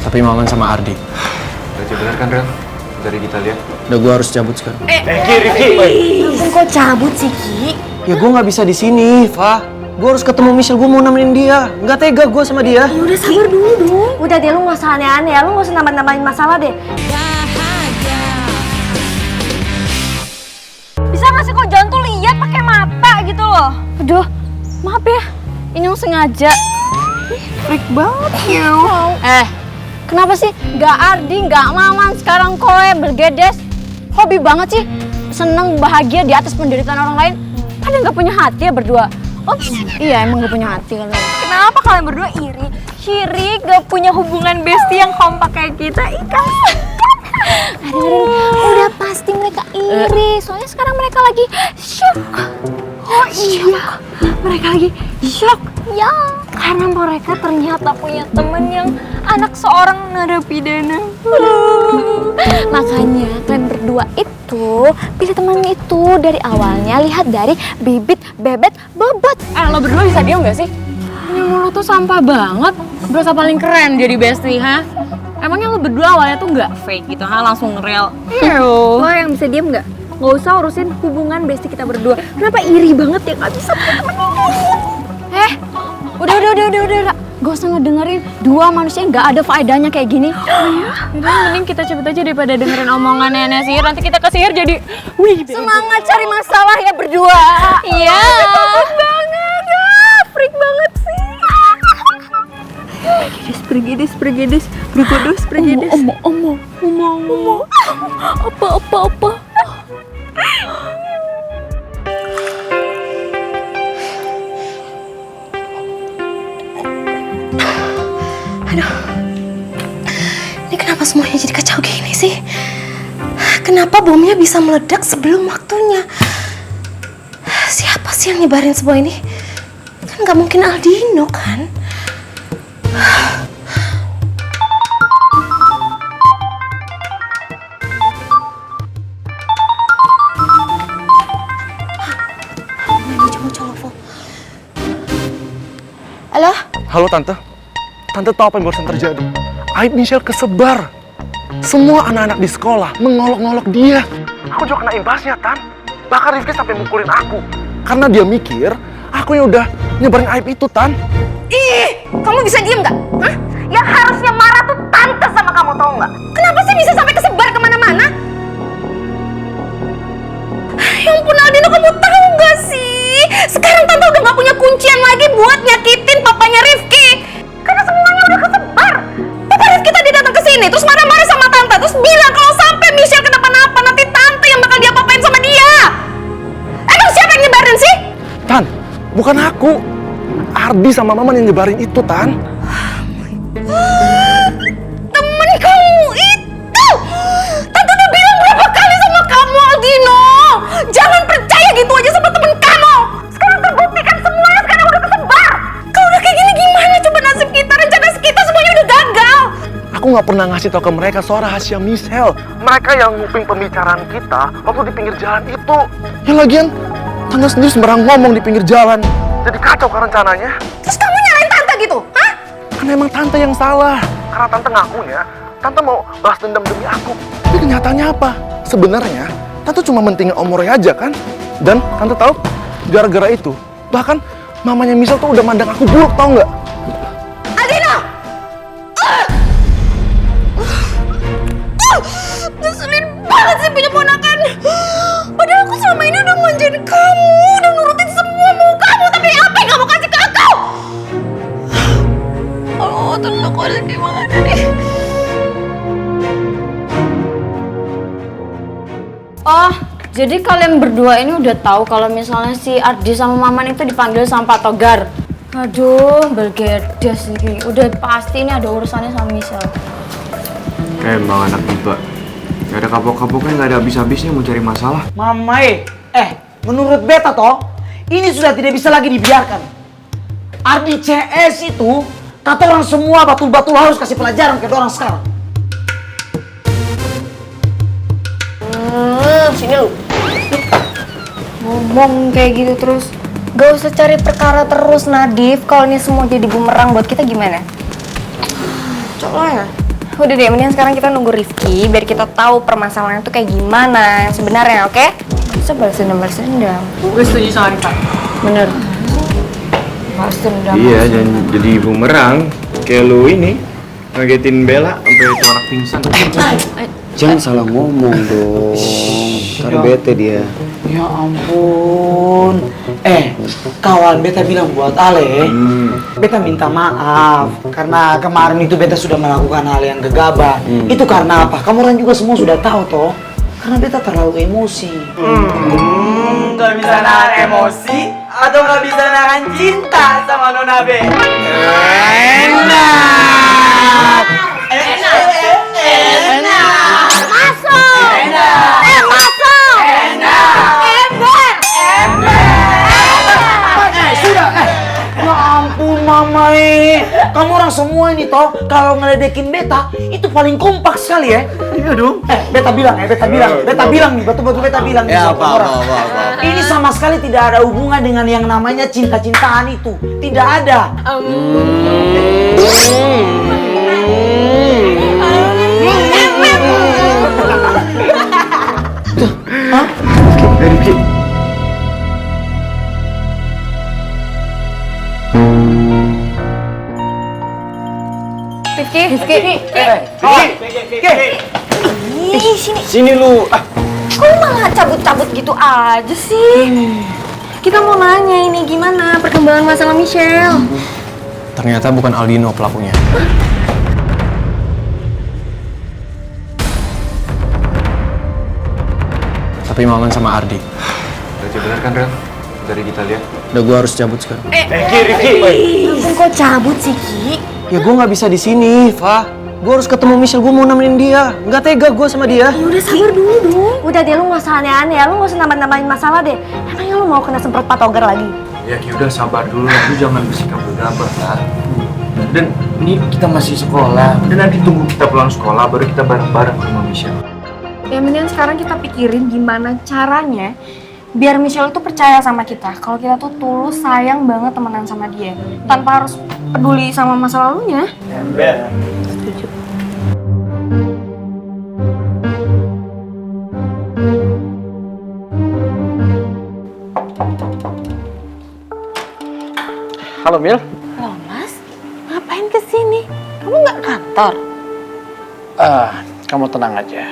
Tapi Maman sama Ardi. Berarti bener kan, Rel? Dari kita lihat. Udah gue harus cabut sekarang. Ki. Kok cabut sih, Ki? Ya gue nggak bisa di sini, Fa. Gue harus ketemu Michelle, gue mau nemenin dia. Nggak tega gue sama dia. Ya udah sabar dulu dong. Udah deh, lu nggak usah aneh-aneh ya. Lu nggak usah nambah-nambahin masalah deh. Bisa nggak sih kok jangan tuh lihat pakai mata gitu loh? Aduh, maaf ya. Ini yang sengaja. Freak banget ya. Kenapa sih nggak Ardi, nggak Maman, sekarang kowe bergedes? Hobi banget sih, seneng bahagia di atas penderitaan orang lain. Kalian nggak punya hati ya berdua? Ups, iya emang nggak punya hati kalian. Kenapa kalian berdua iri? Ciri gak punya hubungan bestie yang kompak kayak kita, Ikan. Udah pasti mereka iri. Soalnya sekarang mereka lagi shock. Oh iya, mereka lagi shock. Ya, karena mereka ternyata punya temen yang anak seorang narapidana. Makanya kalian berdua itu pilih teman itu dari awalnya, lihat dari bibit, bebet, bobot. Lo berdua bisa diam gak sih? Ini mulut tuh sampah banget. Berasa paling keren jadi bestie, ha? Emangnya lo berdua awalnya tuh nggak fake gitu, ha? Langsung real. Lo yang bisa diem nggak? Nggak usah urusin hubungan bestie kita berdua. Kenapa iri banget ya? Nggak bisa. Udah. Gak usah ngedengerin dua manusia yang gak ada faedahnya kayak gini. Udah, mending kita cepet aja daripada dengerin omongan nenek sihir. Nanti kita ke sihir jadi Semangat cari masalah ya berdua. iya. Takut banget. Freak banget sih. Pergedes. Omo. Apa. Ini kenapa semuanya jadi kacau gini sih? Kenapa bomnya bisa meledak sebelum waktunya? Siapa sih yang nyebarin semua ini? Kan nggak mungkin Aldino kan? Halo? Halo Tante. Tante tahu apa yang barusan terjadi? Aib Michelle kesebar. Semua anak-anak di sekolah mengolok-ngolok dia. Aku juga kena imbasnya, Tan. Bahkan Rifki sampai mukulin aku. Karena dia mikir, aku yang udah nyebarin aib itu, Tan. Ih, kamu bisa diem nggak? Hah? Yang harusnya marah tuh tante sama kamu, tau nggak? Kenapa sih bisa sampai kesebar kemana-mana? Ya ampun Aldino, kamu tahu nggak sih? Sekarang tante udah nggak punya kuncian lagi buat nyakitin papanya Rifki. Karena semuanya udah kesebar. Papa Rifki tadi datang ke sini, terus marah-marah sama tante, terus bilang kalau sampai Michelle kenapa-napa, nanti tante yang bakal diapa-apain sama dia. Emang siapa yang nyebarin sih? Tan, bukan aku. Ardi sama Maman yang nyebarin itu, Tan. Temen kamu itu! Tante udah bilang berapa kali sama kamu, Aldino! Jangan percaya gitu aja sama temen kamu! Sekarang terbukti kan semuanya sekarang udah kesebar! Kalau udah kayak gini gimana coba nasib kita, rencana kita semuanya udah gagal! Aku nggak pernah ngasih tau ke mereka soal rahasia Michelle. Mereka yang nguping pembicaraan kita waktu di pinggir jalan itu. Ya lagian, Tante sendiri sembarang ngomong di pinggir jalan. Jadi kacau kan rencananya. Terus kamu nyalain Tante gitu, hah? Karena emang Tante yang salah. Karena Tante ngakunya, Tante mau balas dendam demi aku. Tapi kenyataannya apa? Sebenarnya, Tante cuma mentingin Om Roy aja kan? Dan Tante tahu, gara-gara itu, bahkan mamanya Michelle tuh udah mandang aku buruk, tau nggak? Aldino! Ngeselin banget sih punya ponakan. Padahal aku selama ini udah manjain kamu, udah nurutin semua mau kamu, tapi apa yang kamu kasih ke aku? Oh, terus aku harus gimana nih? Oh, jadi kalian berdua ini udah tahu kalau misalnya si Ardi sama Maman itu dipanggil sama Pak Togar. Aduh, bergedes nih. Udah pasti ini ada urusannya sama Michelle. Emang anak iba. Gak ada kapok-kapoknya, gak ada habis-habisnya mau cari masalah. Mamae, menurut beta toh, ini sudah tidak bisa lagi dibiarkan. Ardi CS itu, kata orang semua batul-batul harus kasih pelajaran ke orang sekarang. Sini lu. Ngomong kayak gitu terus. Gak usah cari perkara terus, Nadif. Kalau ini semua jadi bumerang buat kita gimana? Coba ya. Udah deh, mendingan sekarang kita nunggu Rifki biar kita tahu permasalahannya tuh kayak gimana yang sebenarnya, oke? Bisa balas dendam. Gue setuju sama Rifa. Bener. Balas dendam. Iya, dan jadi bumerang. Kayak lu ini, ngagetin Bella sampai itu anak pingsan. Jangan salah ngomong dong. Kan bete dia. Ya ampun. Kawan beta bilang buat Ale, beta minta maaf karena kemarin itu beta sudah melakukan hal yang gegabah. Itu karena apa? Kamu orang juga semua sudah tahu toh. Karena beta terlalu emosi. Gak bisa nahan emosi atau gak bisa nahan cinta sama Nona B? Ya ampun mama kamu orang semua ini toh kalau ngeledekin beta itu paling kompak sekali ya. Iya dong. Beta bilang nih, betul-betul beta bilang nih sama orang. Ini sama sekali tidak ada hubungan dengan yang namanya cinta-cintaan itu. Tidak ada. Rifki. Sini lu. Kok lu malah cabut-cabut gitu aja sih? Kita mau nanya ini gimana perkembangan masalah Michelle. Ternyata bukan Aldino pelakunya. Tapi Maman sama Ardi. Berarti benar kan, Rel? Dari kita lihat. Udah gua harus cabut sekarang. Ampun kok cabut sih, Ki? Ya gua nggak bisa di sini, Fa. Gua harus ketemu Michelle, gua mau nemenin dia. Nggak tega gua sama dia. Ya udah sabar dulu dong. Udah deh, lu gak usah aneh-aneh ya, lu gak usah nambah-nambahin masalah deh. Emangnya lu mau kena semprot patogar lagi? Ya Ki, udah sabar dulu lah. Lu jangan bersikap gegabah lah. Dan ini kita masih sekolah. Dan nanti tunggu kita pulang sekolah, baru kita bareng-bareng ke rumah Michelle. Ya mendingan sekarang kita pikirin gimana caranya biar Michelle tuh percaya sama kita. Kalau kita tuh tulus sayang banget temenan sama dia. Tanpa harus peduli sama masa lalunya. Setuju. Halo Mil. Loh mas, ngapain kesini? Kamu gak kantor? Kamu tenang aja.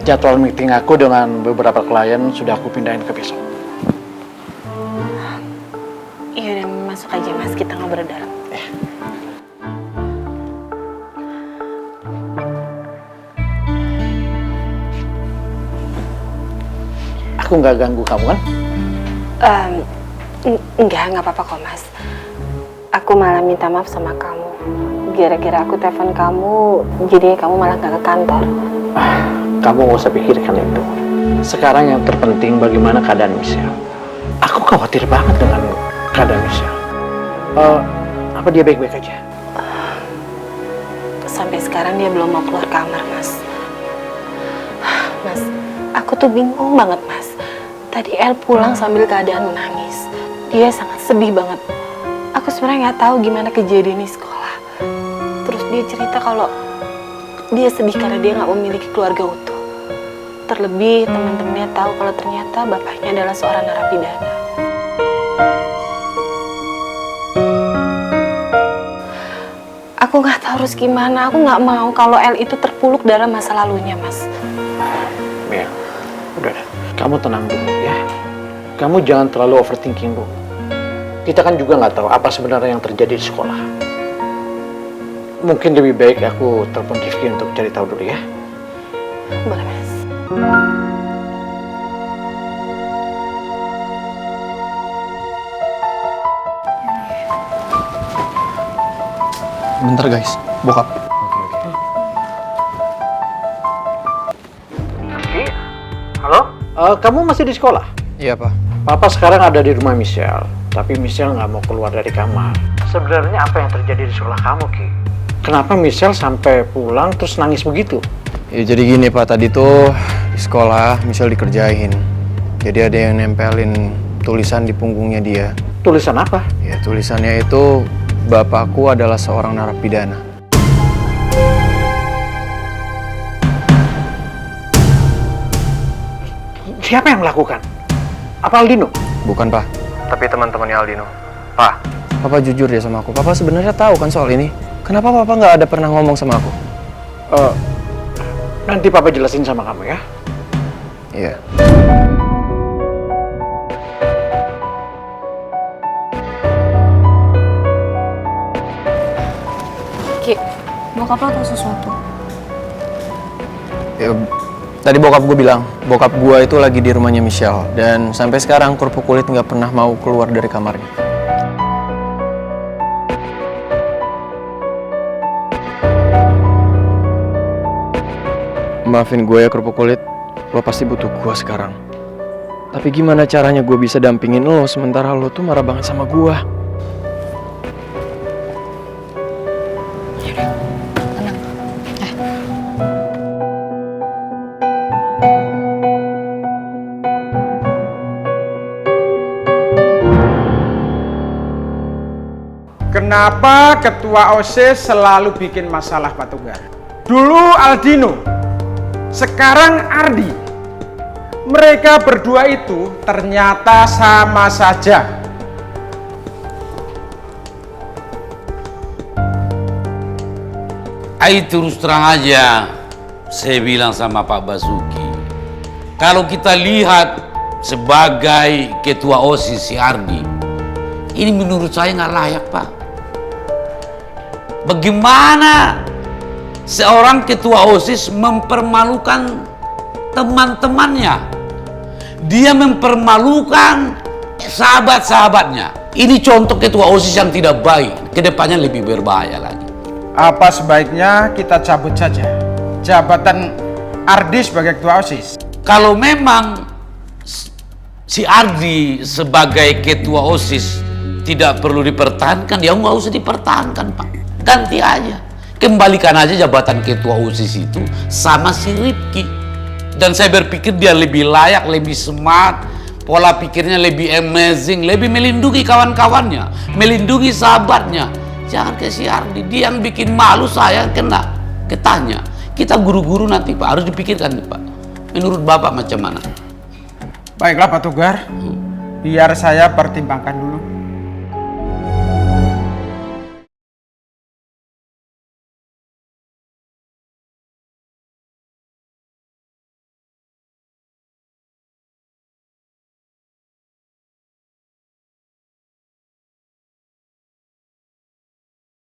Jadwal meeting aku dengan beberapa klien sudah aku pindahin ke besok. Iya udah masuk aja mas, kita ngobrol dalam. Aku nggak ganggu kamu kan? Nggak apa-apa kok mas. Aku malah minta maaf sama kamu. Gara-gara aku telepon kamu, jadinya kamu malah nggak ke kantor. Kamu nggak usah pikirkan itu. Sekarang yang terpenting bagaimana keadaan Michelle. Aku khawatir banget dengan keadaan Michelle. Apa dia baik-baik aja? Sampai sekarang dia belum mau keluar kamar mas. Mas, aku tuh bingung banget mas. Tadi El pulang sambil keadaan menangis. Dia sangat sedih banget. Aku sebenarnya nggak tahu gimana kejadian di sekolah. Terus dia cerita kalau dia sedih karena dia nggak memiliki keluarga utuh. Terlebih teman-temannya tahu kalau ternyata bapaknya adalah seorang narapidana. Aku nggak tahu harus gimana. Aku nggak mau kalau El itu terpuruk dalam masa lalunya, Mas. Mel, udah. Kamu tenang dulu ya. Kamu jangan terlalu overthinking dulu. Kita kan juga nggak tahu apa sebenarnya yang terjadi di sekolah. Mungkin lebih baik aku telepon Rifki untuk cari tahu dulu ya. Boleh, Mas. Bentar guys, bokap. Halo? Kamu masih di sekolah? Iya pak. Papa sekarang ada di rumah Michelle, tapi Michelle nggak mau keluar dari kamar. Sebenarnya apa yang terjadi di sekolah kamu, Ki? Kenapa Michelle sampai pulang terus nangis begitu? Ya jadi gini pak, tadi tuh di sekolah Michelle dikerjain. Jadi ada yang nempelin tulisan di punggungnya dia. Tulisan apa? Ya tulisannya itu, bapakku adalah seorang narapidana. siapa yang melakukan? Apa Aldino? Bukan, Pak. Tapi teman-temannya Aldino. Pak, Papa jujur ya sama aku. Papa sebenarnya tahu kan soal ini. Kenapa Papa nggak ada pernah ngomong sama aku? Nanti Papa jelasin sama kamu ya. Iya. Ki, bokap lo tahu sesuatu. Ya, tadi bokap gue bilang, bokap gue itu lagi di rumahnya Michelle. Dan sampai sekarang kerupuk kulit nggak pernah mau keluar dari kamarnya. Maafin gue ya kerupuk kulit, lo pasti butuh gue sekarang. Tapi gimana caranya gue bisa dampingin lo sementara lo tuh marah banget sama gue? Kenapa ketua OSIS selalu bikin masalah Pak Togar? Dulu Aldino, sekarang Ardi. Mereka berdua itu ternyata sama saja. Terus terang aja, saya bilang sama Pak Basuki, kalau kita lihat sebagai ketua OSIS si Ardi, ini menurut saya nggak layak, Pak. Bagaimana seorang ketua OSIS mempermalukan teman-temannya? Dia mempermalukan sahabat-sahabatnya. Ini contoh ketua OSIS yang tidak baik. Kedepannya lebih berbahaya lagi. Apa sebaiknya kita cabut saja jabatan Ardi sebagai ketua OSIS? Kalau memang si Ardi sebagai ketua OSIS tidak perlu dipertahankan, ya nggak usah dipertahankan, Pak. Ganti aja. Kembalikan aja jabatan ketua OSIS itu sama si Rifki. Dan saya berpikir dia lebih layak, lebih smart, pola pikirnya lebih amazing, lebih melindungi kawan-kawannya, melindungi sahabatnya. Jangan ke si Ardi, dia yang bikin malu, saya kena getahnya. Kita guru-guru nanti, Pak, harus dipikirkan, Pak. Menurut Bapak macam mana? Baiklah Pak Togar, biar saya pertimbangkan dulu.